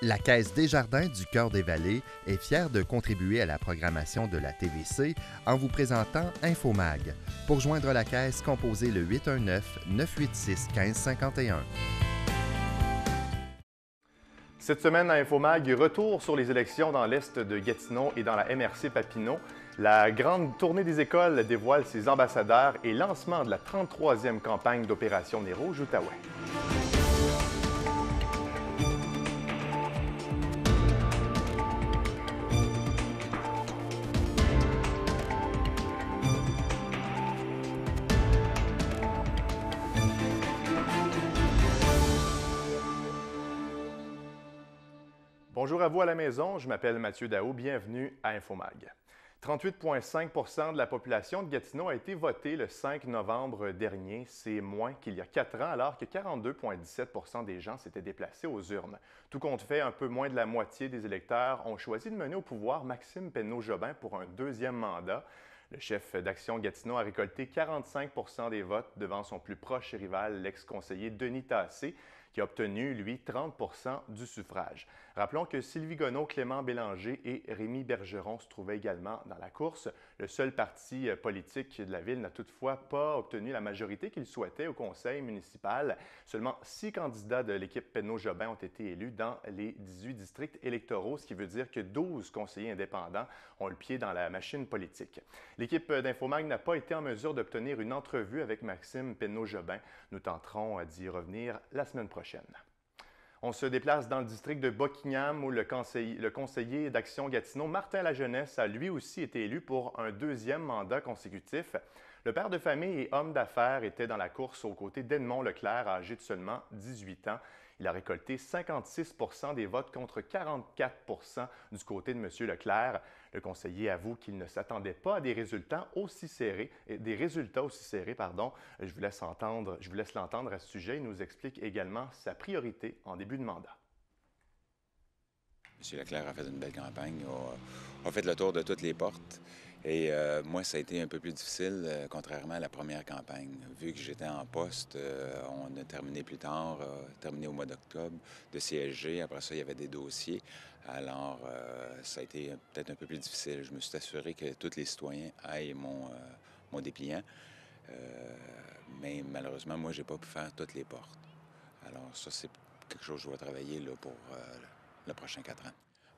La Caisse Desjardins du Cœur des Vallées est fière de contribuer à la programmation de la TVC en vous présentant Infomag. Pour joindre la Caisse, composez le 819-986-1551. Cette semaine à Infomag, retour sur les élections dans l'Est de Gatineau et dans la MRC Papineau. La grande tournée des écoles dévoile ses ambassadeurs et lancement de la 33e campagne d'Opération Nez Rouge Outaouais. Bonjour à vous à la maison, je m'appelle Mathieu Daou, bienvenue à Infomag. 38,5 % de la population de Gatineau a été votée le 5 novembre dernier. C'est moins qu'il y a 4 ans, alors que 42,17 % des gens s'étaient déplacés aux urnes. Tout compte fait, un peu moins de la moitié des électeurs ont choisi de mener au pouvoir Maxime Penneau-Jobin pour un deuxième mandat. Le chef d'Action Gatineau a récolté 45 % des votes devant son plus proche rival, l'ex-conseiller Denis Tassé, qui a obtenu, lui, 30 % du suffrage. Rappelons que Sylvie Gonneau, Clément Bélanger et Rémi Bergeron se trouvaient également dans la course. Le seul parti politique de la ville n'a toutefois pas obtenu la majorité qu'il souhaitait au conseil municipal. Seulement 6 candidats de l'équipe Penneau-Jobin ont été élus dans les 18 districts électoraux, ce qui veut dire que 12 conseillers indépendants ont le pied dans la machine politique. L'équipe d'Infomag n'a pas été en mesure d'obtenir une entrevue avec Maxime Penneau-Jobin. Nous tenterons d'y revenir la semaine prochaine. On se déplace dans le district de Buckingham où le conseiller d'Action Gatineau, Martin Lajeunesse, a lui aussi été élu pour un deuxième mandat consécutif. Le père de famille et homme d'affaires était dans la course aux côtés d'Edmond Leclerc, âgé de seulement 18 ans. Il a récolté 56 % des votes contre 44 % du côté de M. Leclerc. Le conseiller avoue qu'il ne s'attendait pas à des résultats aussi serrés. Je vous laisse l'entendre à ce sujet. Il nous explique également sa priorité en début de mandat. M. Leclerc a fait une belle campagne, a fait le tour de toutes les portes. Et moi, ça a été un peu plus difficile, contrairement à la première campagne. Vu que j'étais en poste, on a terminé plus tard, terminé au mois d'octobre, de CSG. Après ça, il y avait des dossiers. Alors, ça a été peut-être un peu plus difficile. Je me suis assuré que tous les citoyens aient mon dépliant. Mais malheureusement, moi, je n'ai pas pu faire toutes les portes. Alors, ça, c'est quelque chose que je vais travailler là, pour le prochain 4 ans.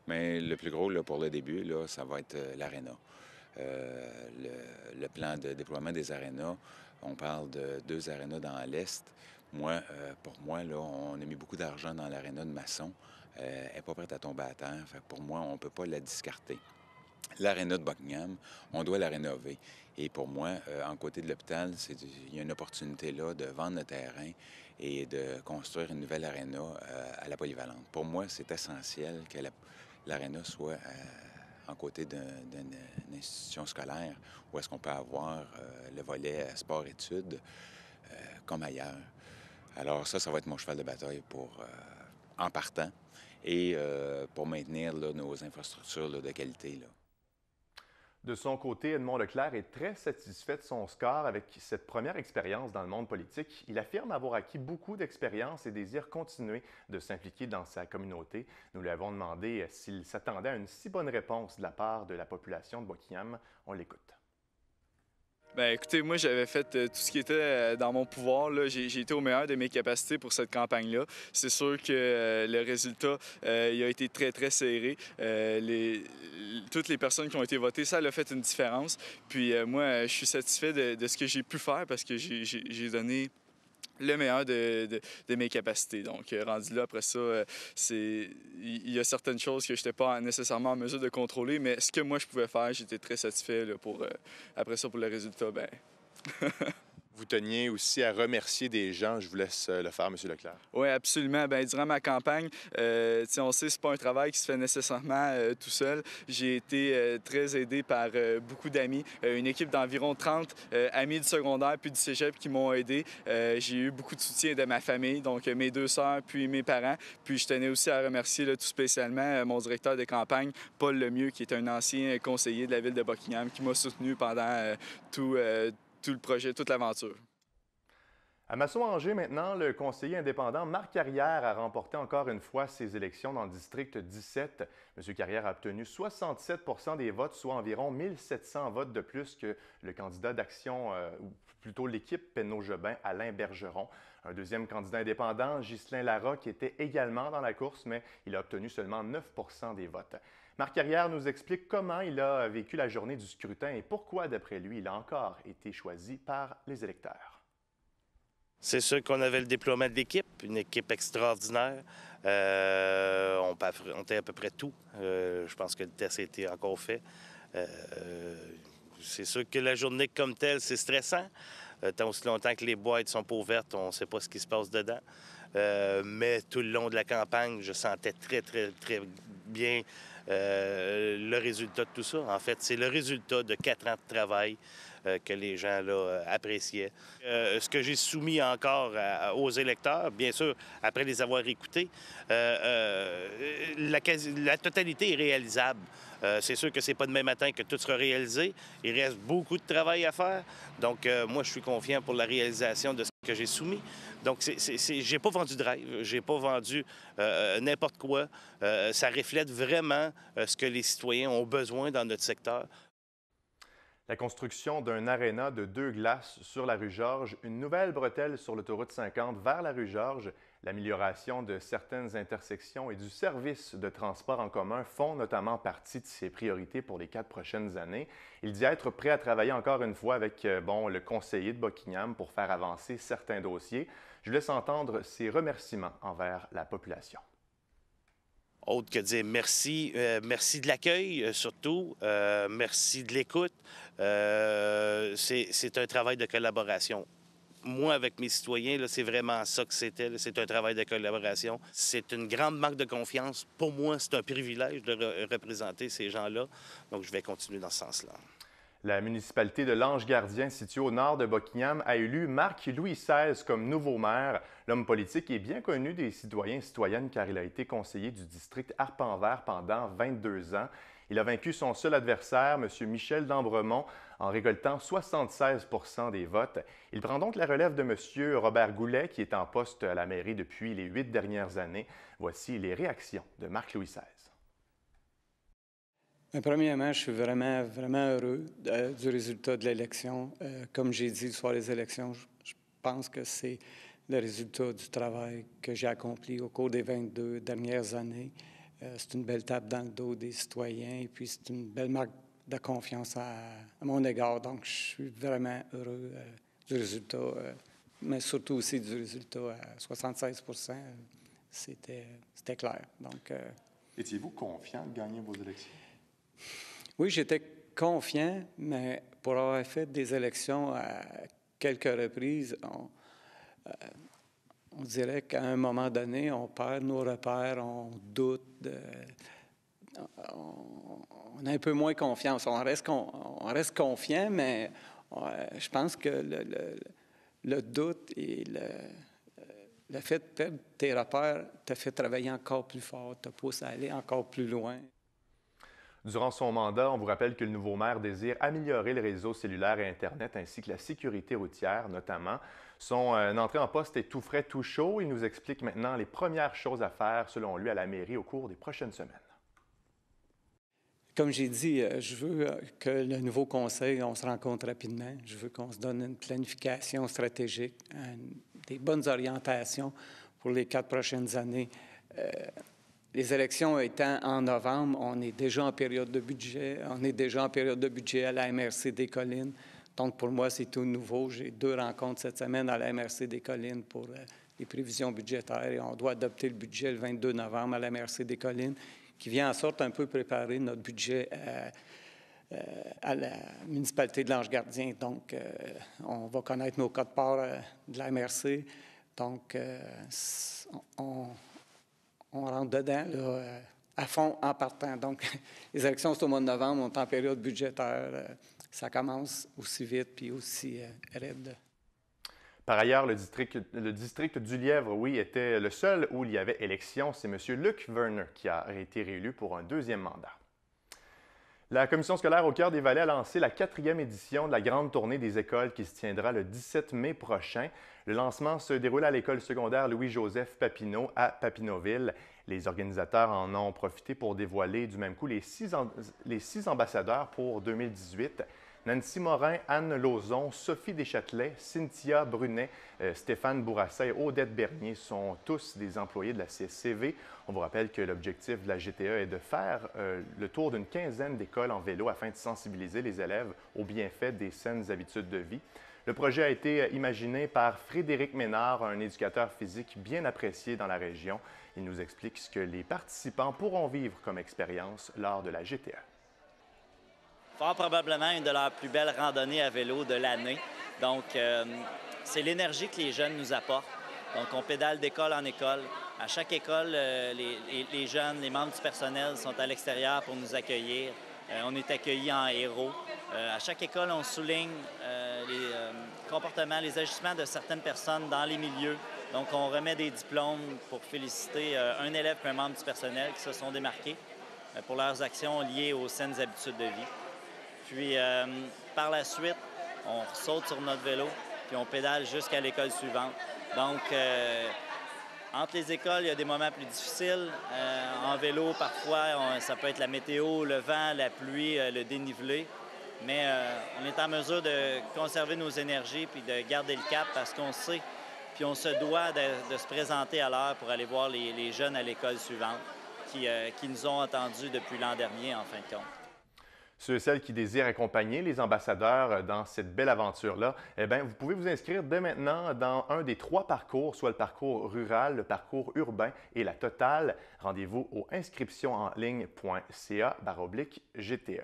Mais le plus gros, là, pour le début, là, ça va être l'aréna. Le plan de déploiement des arénas, on parle de 2 arénas dans l'Est. Pour moi, là, on a mis beaucoup d'argent dans l'aréna de Masson. Elle n'est pas prête à tomber à terre. Fait que pour moi, on ne peut pas la discarter. L'aréna de Buckingham, on doit la rénover. Et pour moi, en côté de l'hôpital, il y a une opportunité là de vendre le terrain et de construire une nouvelle aréna à la polyvalente. Pour moi, c'est essentiel que l'aréna soit en côté d'une institution scolaire où est-ce qu'on peut avoir le volet sport-études comme ailleurs. Alors ça va être mon cheval de bataille en partant et pour maintenir là, nos infrastructures là, de qualité. Là. De son côté, Edmond Leclerc est très satisfait de son score avec cette première expérience dans le monde politique. Il affirme avoir acquis beaucoup d'expérience et désire continuer de s'impliquer dans sa communauté. Nous lui avons demandé s'il s'attendait à une si bonne réponse de la part de la population de Buckingham. On l'écoute. Bien, écoutez, moi, j'avais fait tout ce qui était dans mon pouvoir. Là. J'ai été au meilleur de mes capacités pour cette campagne-là. C'est sûr que le résultat, il a été très, très serré. Toutes les personnes qui ont été votées, ça a fait une différence. Puis moi, je suis satisfait de ce que j'ai pu faire parce que j'ai donné le meilleur de mes capacités. Donc, rendu là, après ça, il y a certaines choses que je n'étais pas nécessairement en mesure de contrôler, mais ce que moi, je pouvais faire, j'étais très satisfait là, après ça, pour le résultat, bien... Vous teniez aussi à remercier des gens. Je vous laisse le faire, M. Leclerc. Oui, absolument. Bien, durant ma campagne, on sait que ce n'est pas un travail qui se fait nécessairement tout seul. J'ai été très aidé par beaucoup d'amis, une équipe d'environ 30 amis du secondaire puis du cégep qui m'ont aidé. J'ai eu beaucoup de soutien de ma famille, donc mes 2 sœurs puis mes parents. Puis je tenais aussi à remercier là, tout spécialement mon directeur de campagne, Paul Lemieux, qui est un ancien conseiller de la ville de Buckingham, qui m'a soutenu pendant tout le projet, toute l'aventure. À Masson-Angers, maintenant, le conseiller indépendant Marc Carrière a remporté encore une fois ses élections dans le district 17. M. Carrière a obtenu 67 des votes, soit environ 1700 votes de plus que le candidat d'Action, ou plutôt l'équipe Penneau-Jobin, Alain Bergeron. Un deuxième candidat indépendant, Ghislain Lara, qui était également dans la course, mais il a obtenu seulement 9 des votes. Marc Carrière nous explique comment il a vécu la journée du scrutin et pourquoi, d'après lui, il a encore été choisi par les électeurs. C'est sûr qu'on avait le déploiement de l'équipe, une équipe extraordinaire. On était à peu près tout. Je pense que le test a été encore fait. C'est sûr que la journée comme telle, c'est stressant. Tant aussi longtemps que les boîtes sont pas ouvertes, on ne sait pas ce qui se passe dedans. Mais tout le long de la campagne, je sentais très bien le résultat de tout ça. En fait, c'est le résultat de 4 ans de travail que les gens là, appréciaient. Ce que j'ai soumis encore aux électeurs, bien sûr, après les avoir écoutés, la totalité est réalisable. C'est sûr que c'est pas demain matin que tout sera réalisé. Il reste beaucoup de travail à faire. Donc, moi, je suis confiant pour la réalisation de ce que j'ai soumis. Donc, j'ai pas vendu de rêve, j'ai pas vendu n'importe quoi. Ça reflète vraiment ce que les citoyens ont besoin dans notre secteur. La construction d'un aréna de 2 glaces sur la rue Georges, une nouvelle bretelle sur l'autoroute 50 vers la rue Georges, l'amélioration de certaines intersections et du service de transport en commun font notamment partie de ses priorités pour les 4 prochaines années. Il dit être prêt à travailler encore une fois avec le conseiller de Buckingham pour faire avancer certains dossiers. Je laisse entendre ses remerciements envers la population. Autre que dire merci. Merci de l'accueil, surtout. Merci de l'écoute. C'est un travail de collaboration. Moi, avec mes citoyens, c'est vraiment ça que c'était. C'est un travail de collaboration. C'est une grande marque de confiance. Pour moi, c'est un privilège de représenter ces gens-là. Donc, je vais continuer dans ce sens-là. La municipalité de Lange-Gardien, située au nord de Buckingham, a élu Marc-Louis XVI comme nouveau maire. L'homme politique est bien connu des citoyens et citoyennes car il a été conseiller du district Arpenvert pendant 22 ans. Il a vaincu son seul adversaire, M. Michel d'Ambremont, en récoltant 76 des votes. Il prend donc la relève de M. Robert Goulet, qui est en poste à la mairie depuis les 8 dernières années. Voici les réactions de Marc-Louis XVI. Premièrement, je suis vraiment heureux du résultat de l'élection. Comme j'ai dit le soir des élections, je pense que c'est le résultat du travail que j'ai accompli au cours des 22 dernières années. C'est une belle tape dans le dos des citoyens et puis c'est une belle marque de confiance à mon égard. Donc, je suis vraiment heureux du résultat, mais surtout aussi du résultat à 76 %. C'était clair. Donc, étiez-vous confiant de gagner vos élections? Oui, j'étais confiant, mais pour avoir fait des élections à quelques reprises, on dirait qu'à un moment donné, on perd nos repères, on doute, on a un peu moins confiance. On reste confiant, mais je pense que le doute et le fait de perdre tes repères te fait travailler encore plus fort, te pousse à aller encore plus loin. Durant son mandat, on vous rappelle que le nouveau maire désire améliorer le réseau cellulaire et Internet ainsi que la sécurité routière, notamment. Son entrée en poste est tout frais, tout chaud. Il nous explique maintenant les premières choses à faire, selon lui, à la mairie au cours des prochaines semaines. Comme j'ai dit, je veux que le nouveau conseil, on se rencontre rapidement. Je veux qu'on se donne une planification stratégique, des bonnes orientations pour les 4 prochaines années. Les élections étant en novembre, on est déjà en période de budget. On est déjà en période de budget à la MRC des Collines. Donc, pour moi, c'est tout nouveau. J'ai 2 rencontres cette semaine à la MRC des Collines pour les prévisions budgétaires. Et on doit adopter le budget le 22 novembre à la MRC des Collines, qui vient en sorte un peu préparer notre budget à la municipalité de Lange-Gardien. Donc, on va connaître nos codes-parts de la MRC. Donc, on rentre dedans là, à fond en partant. Donc, les élections, c'est au mois de novembre, on est en période budgétaire. Ça commence aussi vite puis aussi raide. Par ailleurs, le district du Lièvre, oui, était le seul où il y avait élection. C'est M. Luc Werner qui a été réélu pour un 2e mandat. La commission scolaire au Cœur des Vallées a lancé la 4e édition de la grande tournée des écoles qui se tiendra le 17 mai prochain. Le lancement se déroule à l'école secondaire Louis-Joseph Papineau à Papineauville. Les organisateurs en ont profité pour dévoiler du même coup les six ambassadeurs pour 2018. Nancy Morin, Anne Lauzon, Sophie Deschâtelet, Cynthia Brunet, Stéphane Bourassa et Odette Bernier sont tous des employés de la CSCV. On vous rappelle que l'objectif de la GTE est de faire le tour d'une quinzaine d'écoles en vélo afin de sensibiliser les élèves aux bienfaits des saines habitudes de vie. Le projet a été imaginé par Frédéric Ménard, un éducateur physique bien apprécié dans la région. Il nous explique ce que les participants pourront vivre comme expérience lors de la GTE. Fort probablement une de leurs plus belles randonnées à vélo de l'année. Donc, c'est l'énergie que les jeunes nous apportent. Donc, on pédale d'école en école. À chaque école, les jeunes, les membres du personnel sont à l'extérieur pour nous accueillir. On est accueillis en héros. À chaque école, on souligne les comportements, les agissements de certaines personnes dans les milieux. Donc, on remet des diplômes pour féliciter un élève et un membre du personnel qui se sont démarqués pour leurs actions liées aux saines habitudes de vie. Puis, par la suite, on saute sur notre vélo puis on pédale jusqu'à l'école suivante. Donc, entre les écoles, il y a des moments plus difficiles. En vélo, parfois, ça peut être la météo, le vent, la pluie, le dénivelé. Mais on est en mesure de conserver nos énergies puis de garder le cap parce qu'on sait, puis on se doit de se présenter à l'heure pour aller voir les jeunes à l'école suivante qui nous ont attendus depuis l'an dernier, en fin de compte. Ceux et celles qui désirent accompagner les ambassadeurs dans cette belle aventure-là, eh bien, vous pouvez vous inscrire dès maintenant dans un des 3 parcours, soit le parcours rural, le parcours urbain et la totale. Rendez-vous au inscriptionenligne.ca/GTE.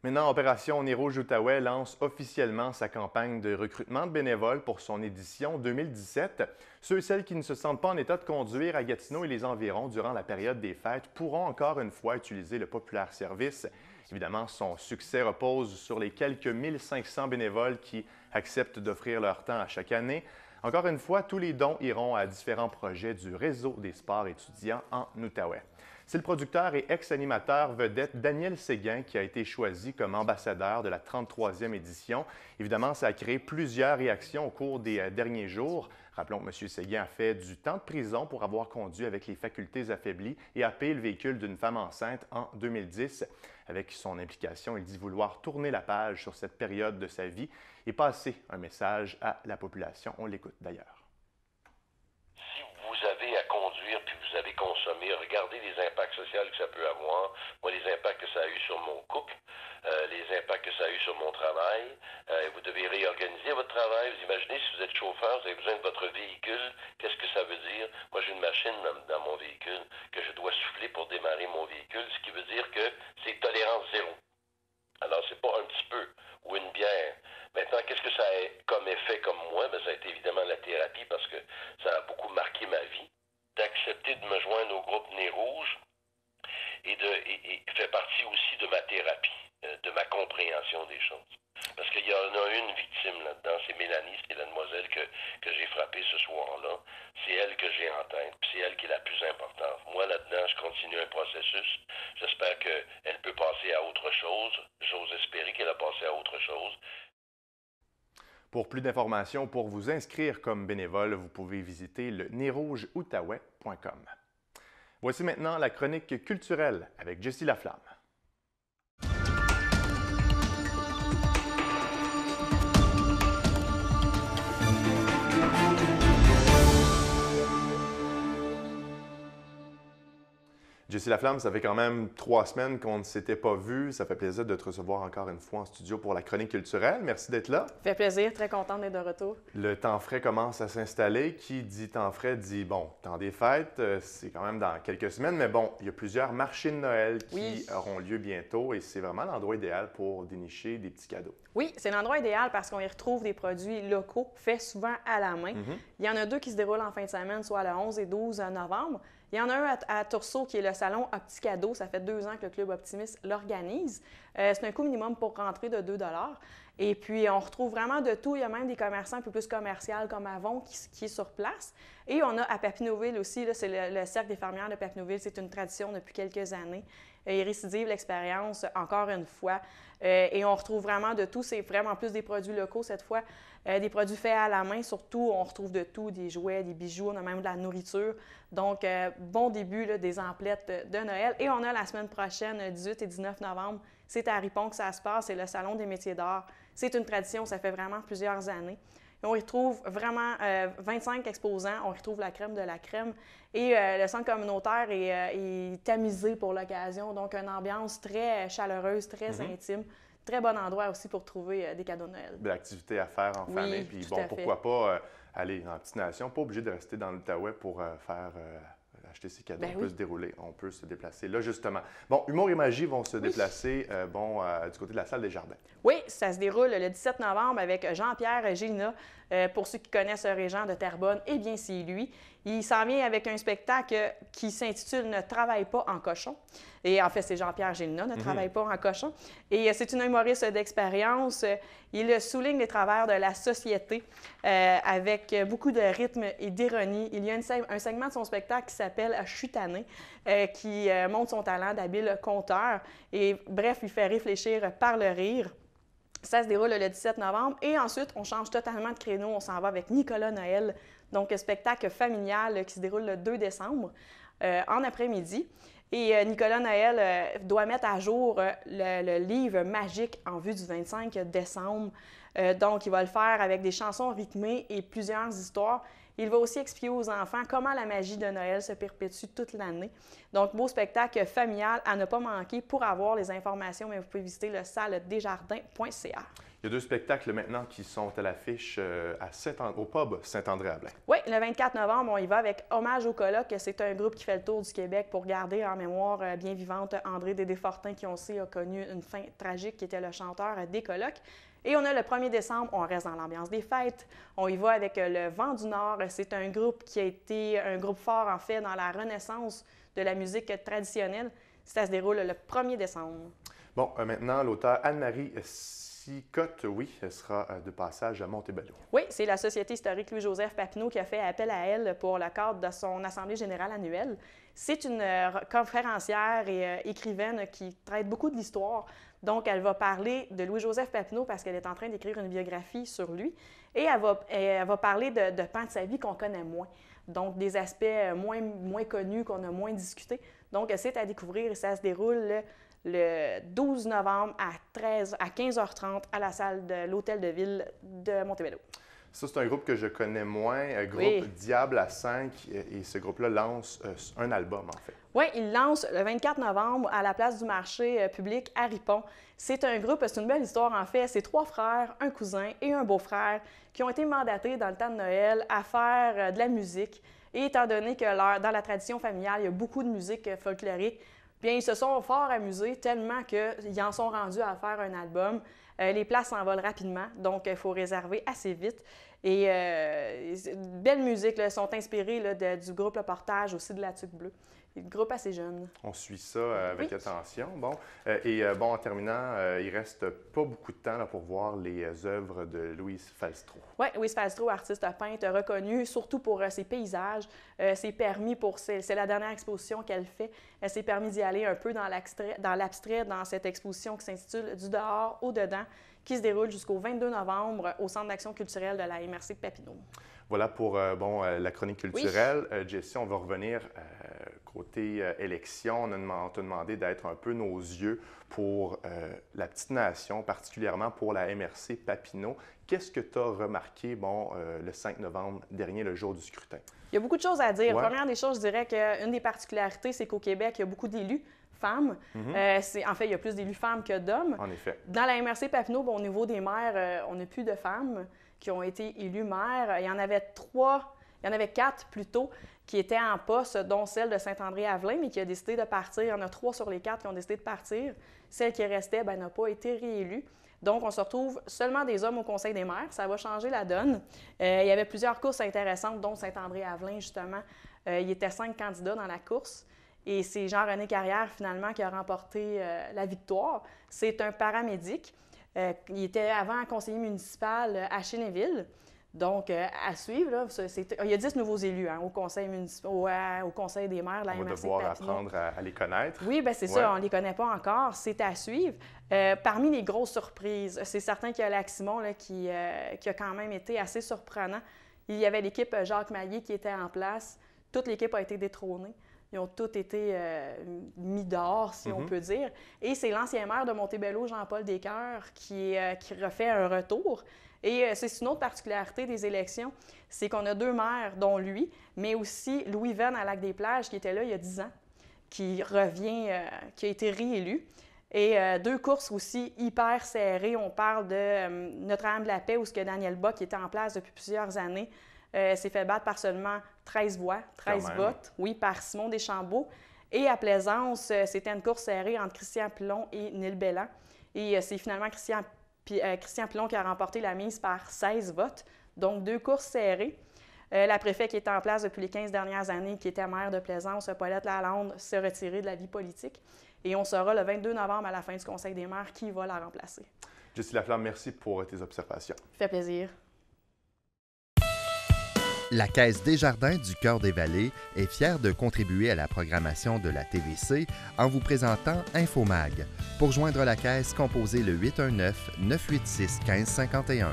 Maintenant, Opération Nez Rouge-Outaouais lance officiellement sa campagne de recrutement de bénévoles pour son édition 2017. Ceux et celles qui ne se sentent pas en état de conduire à Gatineau et les environs durant la période des fêtes pourront encore une fois utiliser le populaire service. Évidemment, son succès repose sur les quelques 1500 bénévoles qui acceptent d'offrir leur temps à chaque année. Encore une fois, tous les dons iront à différents projets du réseau des sports étudiants en Outaouais. C'est le producteur et ex-animateur vedette Daniel Séguin qui a été choisi comme ambassadeur de la 33e édition. Évidemment, ça a créé plusieurs réactions au cours des derniers jours. Rappelons que M. Séguin a fait du temps de prison pour avoir conduit avec les facultés affaiblies et a payé le véhicule d'une femme enceinte en 2010. Avec son implication, il dit vouloir tourner la page sur cette période de sa vie et passer un message à la population. On l'écoute d'ailleurs. Si vous avez à conduire puis vous avez consommé, regardez les impacts sociaux que ça peut avoir. Moi, les impacts que ça a eu sur mon couple, les impacts que ça a eu sur mon travail. Vous devez réorganiser votre travail. Vous imaginez, si vous êtes chauffeur, vous avez besoin de votre véhicule. Qu'est-ce que ça veut dire? Moi, j'ai une machine dans mon véhicule que je dois souffler pour démarrer mon véhicule, ce qui veut dire que c'est tolérance zéro. Alors, c'est pas un petit peu ou une bière. Maintenant, qu'est-ce que ça a comme effet comme moi? Bien, ça a été évidemment la thérapie parce que ça a beaucoup marqué ma vie. D'accepter de me joindre au groupe Nez Rouge et fait partie aussi de ma thérapie, de ma compréhension des choses. Parce qu'il y en a une victime là-dedans, c'est Mélanie, c'est la demoiselle que j'ai frappée ce soir-là. C'est elle que j'ai en tête, puis c'est elle qui est la plus importante. Moi, là-dedans, je continue un processus. J'espère qu'elle peut passer à autre chose. J'ose espérer qu'elle a passé à autre chose. Pour plus d'informations, pour vous inscrire comme bénévole, vous pouvez visiter le nezrougeoutaouais.com. Voici maintenant la chronique culturelle avec Jessie Laflamme. Jessie Laflamme, ça fait quand même 3 semaines qu'on ne s'était pas vu. Ça fait plaisir de te recevoir encore une fois en studio pour la chronique culturelle. Merci d'être là. Ça fait plaisir, très contente d'être de retour. Le temps frais commence à s'installer. Qui dit temps frais dit, bon, temps des fêtes, c'est quand même dans quelques semaines, mais bon, il y a plusieurs marchés de Noël qui auront lieu bientôt et c'est vraiment l'endroit idéal pour dénicher des petits cadeaux. Oui, c'est l'endroit idéal parce qu'on y retrouve des produits locaux faits souvent à la main. Il y en a 2 qui se déroulent en fin de semaine, soit le 11 et 12 novembre. Il y en a un à Tursault qui est le salon Opticado. Ça fait 2 ans que le Club Optimiste l'organise. C'est un coût minimum pour rentrer de 2 $. Et puis, on retrouve vraiment de tout. Il y a même des commerçants un peu plus commerciaux comme Avon qui est sur place. Et on a à Papineauville aussi, c'est le Cercle des fermières de Papineauville. C'est une tradition depuis quelques années. Ils récidivent l'expérience encore une fois. Et on retrouve vraiment de tout. C'est vraiment plus des produits locaux cette fois. Des produits faits à la main, surtout. On retrouve de tout, des jouets, des bijoux, on a même de la nourriture. Donc, bon début là, des emplettes de Noël. Et on a la semaine prochaine, 18 et 19 novembre, c'est à Ripon que ça se passe, c'est le Salon des métiers d'art. C'est une tradition, ça fait vraiment plusieurs années. Et on y retrouve vraiment 25 exposants, on y retrouve la crème de la crème. Et le centre communautaire est tamisé pour l'occasion, donc une ambiance très chaleureuse, très intime. Très bon endroit aussi pour trouver des cadeaux de Noël. Belle activité à faire en famille. Puis bon, pourquoi pas aller en destination, pas obligé de rester dans l'Outaouais pour acheter ses cadeaux. On peut se dérouler, on peut se déplacer là, justement. Bon, Humour et Magie vont se déplacer du côté de la salle des Jardins. Oui, ça se déroule le 17 novembre avec Jean-Pierre Gélina. Pour ceux qui connaissent Régent de Terrebonne, eh bien, c'est lui. Il s'en vient avec un spectacle qui s'intitule « Ne travaille pas en cochon ». Et en fait, c'est Jean-Pierre Gélina, « Ne travaille pas en cochon ». Et c'est une humoriste d'expérience. Il souligne les travers de la société avec beaucoup de rythme et d'ironie. Il y a un segment de son spectacle qui s'appelle « Chutané » qui montre son talent d'habile conteur. Et bref, il fait réfléchir par le rire. Ça se déroule le 17 novembre. Et ensuite, on change totalement de créneau. On s'en va avec Nicolas Noël, donc un spectacle familial qui se déroule le 2 décembre en après-midi. Et Nicolas Noël doit mettre à jour le livre magique en vue du 25 décembre. Donc, il va le faire avec des chansons rythmées et plusieurs histoires. Il va aussi expliquer aux enfants comment la magie de Noël se perpétue toute l'année. Donc, beau spectacle familial à ne pas manquer. Pour avoir les informations, mais vous pouvez visiter le salledesjardins.ca. Il y a deux spectacles maintenant qui sont à l'affiche au pub Saint-André-à-Blain. Oui, le 24 novembre, on y va avec Hommage au Coloc. C'est un groupe qui fait le tour du Québec pour garder en mémoire bien vivante André Dédé-Fortin, qui, on sait, a connu une fin tragique, qui était le chanteur des Colocs. Et on a le 1er décembre, on reste dans l'ambiance des fêtes. On y va avec le Vent du Nord. C'est un groupe qui a été un groupe fort, en fait, dans la renaissance de la musique traditionnelle. Ça se déroule le 1er décembre. Bon, maintenant, l'auteure Anne-Marie Sicotte, oui, elle sera de passage à Montebello. Oui, c'est la Société historique Louis-Joseph Papineau qui a fait appel à elle pour le cadre de son Assemblée générale annuelle. C'est une conférencière et écrivaine qui traite beaucoup de l'histoire. Donc, elle va parler de Louis-Joseph Papineau parce qu'elle est en train d'écrire une biographie sur lui. Et elle va parler de pans de sa vie qu'on connaît moins. Donc, des aspects moins connus, qu'on a moins discutés. Donc, c'est à découvrir et ça se déroule le 12 novembre à 15h30 à la salle de l'Hôtel de Ville de Montebello. Ça, c'est un groupe que je connais moins, groupe Diable à 5, et ce groupe-là lance un album, en fait. Oui, il lance le 24 novembre à la place du marché public à Ripon. C'est un groupe, c'est une belle histoire, en fait. C'est 3 frères, un cousin et un beau-frère qui ont été mandatés dans le temps de Noël à faire de la musique. Et étant donné que dans la tradition familiale, il y a beaucoup de musique folklorique, bien, ils se sont fort amusés tellement qu'ils en sont rendus à faire un album. Les places s'envolent rapidement, donc il faut réserver assez vite. Et belle musique, là, sont inspirés là, du groupe Le Portage, aussi de la Tuque Bleue. Un groupe assez jeune. On suit ça avec attention. Bon, en terminant, il ne reste pas beaucoup de temps là, pour voir les œuvres de Louise Falstro. Oui, Louise Falstro, artiste peintre reconnue, surtout pour ses paysages. C'est la dernière exposition qu'elle fait. Elle s'est permis d'y aller un peu dans l'abstrait, dans cette exposition qui s'intitule « Du dehors au dedans », qui se déroule jusqu'au 22 novembre au Centre d'action culturelle de la MRC de Papineau. Voilà pour la chronique culturelle. Oui. Jessie, on va revenir côté élection. On t'a demandé d'être un peu nos yeux pour la petite nation, particulièrement pour la MRC Papineau. Qu'est-ce que tu as remarqué le 5 novembre dernier, le jour du scrutin? Il y a beaucoup de choses à dire. Ouais. Première des choses, je dirais qu'une des particularités, c'est qu'au Québec, il y a beaucoup d'élus femmes. En fait, il y a plus d'élus femmes que d'hommes. En effet. Dans la MRC Papineau, au niveau des maires, on n'a plus de femmes qui ont été élues maires. Il y en avait 4 plutôt, qui étaient en poste, dont celle de Saint-André-à-Velin, mais qui a décidé de partir. Il y en a 3 sur les 4 qui ont décidé de partir. Celle qui restait n'a pas été réélue. Donc, on se retrouve seulement des hommes au Conseil des maires. Ça va changer la donne. Il y avait plusieurs courses intéressantes, dont Saint-André-à-Velin, justement. Il y était 5 candidats dans la course. Et c'est Jean-René Carrière, finalement, qui a remporté la victoire. C'est un paramédic. Il était avant conseiller municipal à Chénéville. Donc, à suivre, là, il y a 10 nouveaux élus au conseil au conseil des maires de la MRC. On va devoir apprendre à les connaître. Oui, bien c'est ça, on ne les connaît pas encore, c'est à suivre. Parmi les grosses surprises, c'est certain qu'il y a Lac-Simon qui a quand même été assez surprenant. Il y avait l'équipe Jacques Maillet qui était en place. Toute l'équipe a été détrônée. Ils ont tous été mis dehors, si on peut dire. Et c'est l'ancien maire de Montebello, Jean-Paul Descoeurs, qui refait un retour. Et c'est une autre particularité des élections, c'est qu'on a 2 maires, dont lui, mais aussi Louis Venn à Lac-des-Plages, qui était là il y a 10 ans, qui revient, qui a été réélu. Et 2 courses aussi hyper serrées. On parle de Notre-Dame-de-la-Paix, où Daniel Bock, qui était en place depuis plusieurs années, s'est fait battre par seulement 13 voix, 13 votes, oui, par Simon Deschambault. Et à Plaisance, c'était une course serrée entre Christian Pilon et Neil Belland. Et c'est finalement Christian Pilon qui a remporté la mise par 16 votes, donc 2 courses serrées. La préfète qui était en place depuis les 15 dernières années, qui était maire de Plaisance, Paulette Lalonde, s'est retirée de la vie politique. Et on saura le 22 novembre, à la fin du Conseil des maires, qui va la remplacer. Jessie Laflamme, merci pour tes observations. Ça fait plaisir. La Caisse Desjardins du Cœur des Vallées est fière de contribuer à la programmation de la TVC en vous présentant InfoMag. Pour joindre la Caisse, composez le 819-986-1551.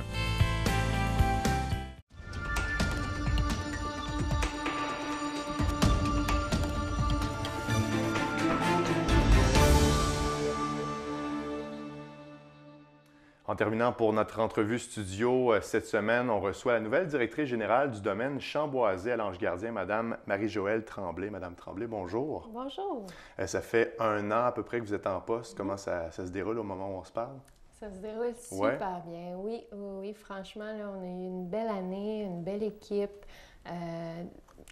En terminant pour notre entrevue studio cette semaine, on reçoit la nouvelle directrice générale du domaine Chamboisé à l'Ange-Gardien, Mme Marie-Joëlle Tremblay. Madame Tremblay, bonjour. Bonjour. Ça fait 1 an à peu près que vous êtes en poste. Comment ça se déroule au moment où on se parle? Ça se déroule super bien. Oui, franchement, là, on a eu une belle année, une belle équipe,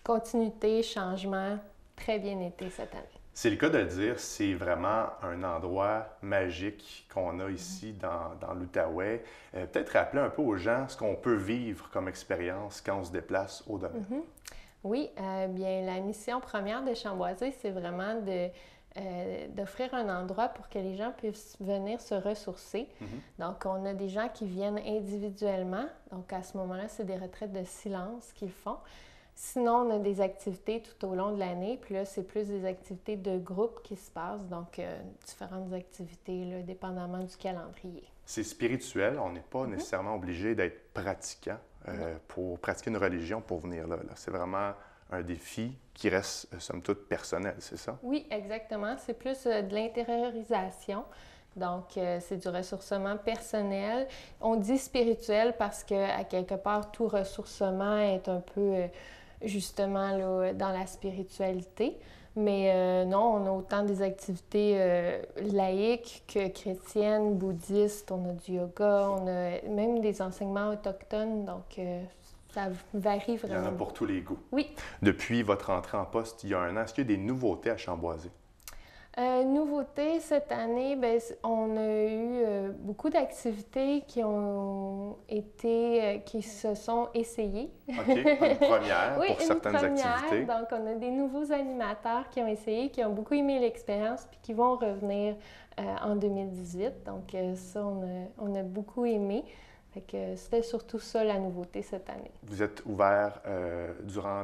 continuité, changement, très bien été cette année. C'est le cas de le dire, c'est vraiment un endroit magique qu'on a ici dans l'Outaouais. Peut-être rappeler un peu aux gens ce qu'on peut vivre comme expérience quand on se déplace au domaine. Oui, bien la mission première de Chamboisé, c'est vraiment d'offrir un endroit pour que les gens puissent venir se ressourcer. Donc, on a des gens qui viennent individuellement. Donc, à ce moment-là, c'est des retraites de silence qu'ils font. Sinon, on a des activités tout au long de l'année, puis là, c'est plus des activités de groupe qui se passent, donc différentes activités, là, dépendamment du calendrier. C'est spirituel, on n'est pas nécessairement obligé d'être pratiquant pour pratiquer une religion pour venir là. C'est vraiment un défi qui reste, somme toute, personnel, c'est ça? Oui, exactement. C'est plus de l'intériorisation. Donc, c'est du ressourcement personnel. On dit spirituel parce qu'à quelque part, tout ressourcement est un peu, justement, là, dans la spiritualité. Mais non, on a autant des activités laïques que chrétiennes, bouddhistes, on a du yoga, on a même des enseignements autochtones. Donc, ça varie vraiment. Il y en a pour tous les goûts. Oui. Depuis votre entrée en poste, il y a 1 an, est-ce qu'il y a des nouveautés à Chamboisé? Nouveauté, cette année, bien, on a eu beaucoup d'activités qui se sont essayées. OK, une première pour certaines activités. Donc, on a des nouveaux animateurs qui ont essayé, qui ont beaucoup aimé l'expérience, puis qui vont revenir en 2018. Donc, ça, on a beaucoup aimé. Fait que c'était surtout ça la nouveauté cette année. Vous êtes ouvert durant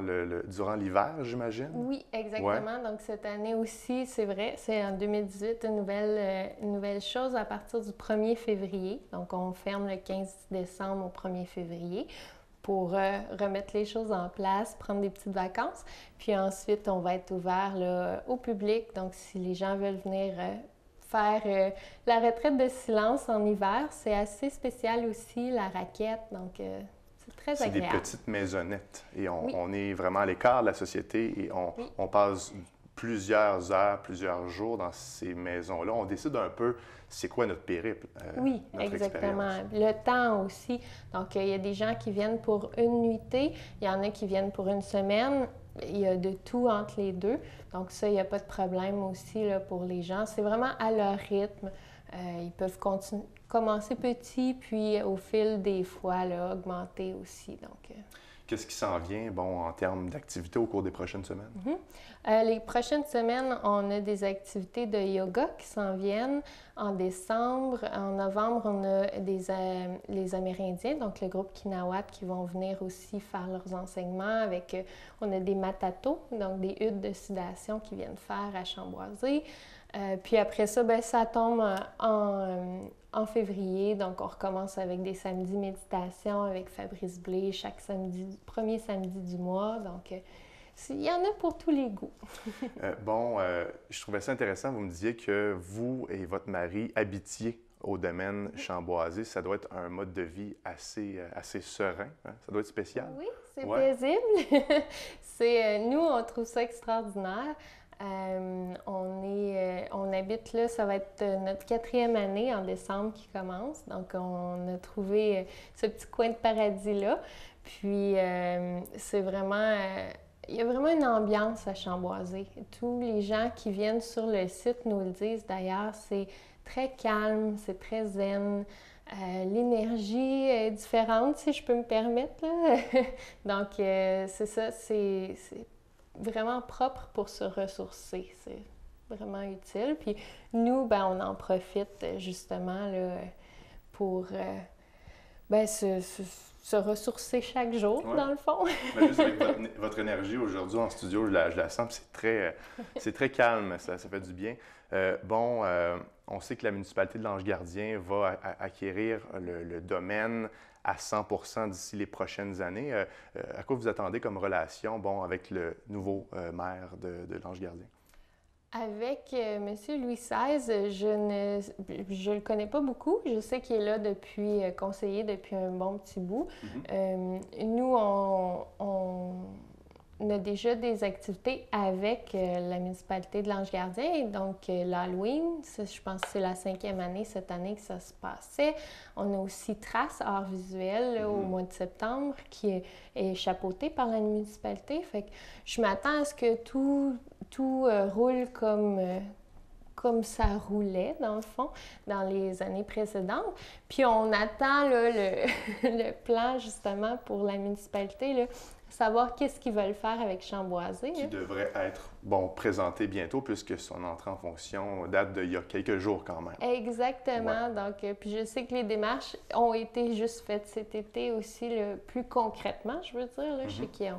l'hiver, j'imagine? Oui, exactement. Ouais. Donc cette année aussi, c'est vrai, c'est en 2018 une nouvelle chose à partir du 1er février. Donc on ferme le 15 décembre au 1er février pour remettre les choses en place, prendre des petites vacances. Puis ensuite, on va être ouvert là, au public. Donc si les gens veulent venir faire la retraite de silence en hiver, c'est assez spécial aussi, la raquette, donc c'est très agréable. C'est des petites maisonnettes et on est vraiment à l'écart de la société et on passe plusieurs heures, plusieurs jours dans ces maisons-là. On décide un peu c'est quoi notre périple, oui, notre exactement. Le temps aussi. Donc, il y a des gens qui viennent pour une nuitée, il y en a qui viennent pour une semaine. Il y a de tout entre les deux. Donc ça, il n'y a pas de problème aussi là, pour les gens. C'est vraiment à leur rythme. Ils peuvent commencer petit, puis au fil des fois, là, augmenter aussi. Donc, qu'est-ce qui s'en vient, bon, en termes d'activité au cours des prochaines semaines? Les prochaines semaines, on a des activités de yoga qui s'en viennent. En décembre, en novembre, on a les Amérindiens, donc le groupe Kinawat, qui vont venir aussi faire leurs enseignements. On a des matatos, donc des huttes de sudation qui viennent faire à Chamboisé. Puis après ça, ça tombe en février, donc on recommence avec des samedis méditation avec Fabrice Blé chaque samedi, premier samedi du mois. Donc, il y en a pour tous les goûts. Je trouvais ça intéressant. Vous me disiez que vous et votre mari habitiez au domaine Chamboisé. Ça doit être un mode de vie assez serein. Hein? Ça doit être spécial. Oui, c'est paisible. Nous, on trouve ça extraordinaire. On habite là, ça va être notre 4e année en décembre qui commence. Donc, on a trouvé ce petit coin de paradis-là. Puis, c'est vraiment... il y a vraiment une ambiance à Chamboisé. Tous les gens qui viennent sur le site nous le disent d'ailleurs, c'est très calme, c'est très zen. L'énergie est différente, si je peux me permettre, là. Donc, c'est ça, c'est vraiment propre pour se ressourcer. C'est vraiment utile. Puis nous, on en profite justement là, pour se ressourcer chaque jour, dans le fond. Juste avec votre énergie aujourd'hui en studio, je la sens, c'est très calme, ça fait du bien. On sait que la municipalité de l'Ange-Gardien va acquérir le domaine à 100% d'ici les prochaines années. À quoi vous attendez comme relation avec le nouveau maire de l'Ange-Gardien? Avec M. Louis XVI, je le connais pas beaucoup. Je sais qu'il est là depuis conseiller depuis un bon petit bout. Nous, on a déjà des activités avec la municipalité de l'Ange-Gardien. Donc, l'Halloween, je pense que c'est la 5e année cette année que ça se passait. On a aussi Trace, art visuel, là, au mois de septembre, qui est chapeauté par la municipalité. Fait que je m'attends à ce que tout roule comme ça roulait, dans le fond, dans les années précédentes. Puis on attend là, le plan, justement, pour la municipalité, là, savoir qu'est-ce qu'ils veulent faire avec Chamboisé. Qui devrait être, présenté bientôt, puisque son entrée en fonction date d'il y a quelques jours quand même. Exactement. Ouais. Donc, puis je sais que les démarches ont été juste faites cet été aussi, là, plus concrètement, je veux dire. Là. Je sais qu'ils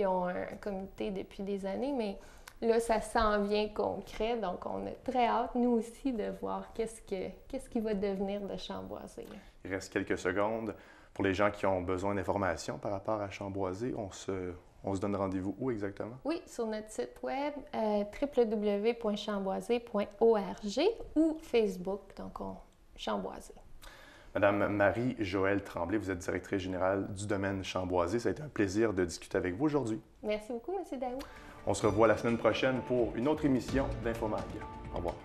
ont un comité depuis des années, mais là, ça s'en vient concret. Donc, on a très hâte, nous aussi, de voir qu'est-ce qui va devenir de Chamboisé. Là. Il reste quelques secondes. Pour les gens qui ont besoin d'informations par rapport à Chamboisé, on se donne rendez-vous où exactement? Oui, sur notre site web www.chamboisé.org ou Facebook, donc Chamboisé. Madame Marie-Joëlle Tremblay, vous êtes directrice générale du domaine Chamboisé. Ça a été un plaisir de discuter avec vous aujourd'hui. Merci beaucoup, M. Daou. On se revoit la semaine prochaine pour une autre émission d'InfoMag. Au revoir.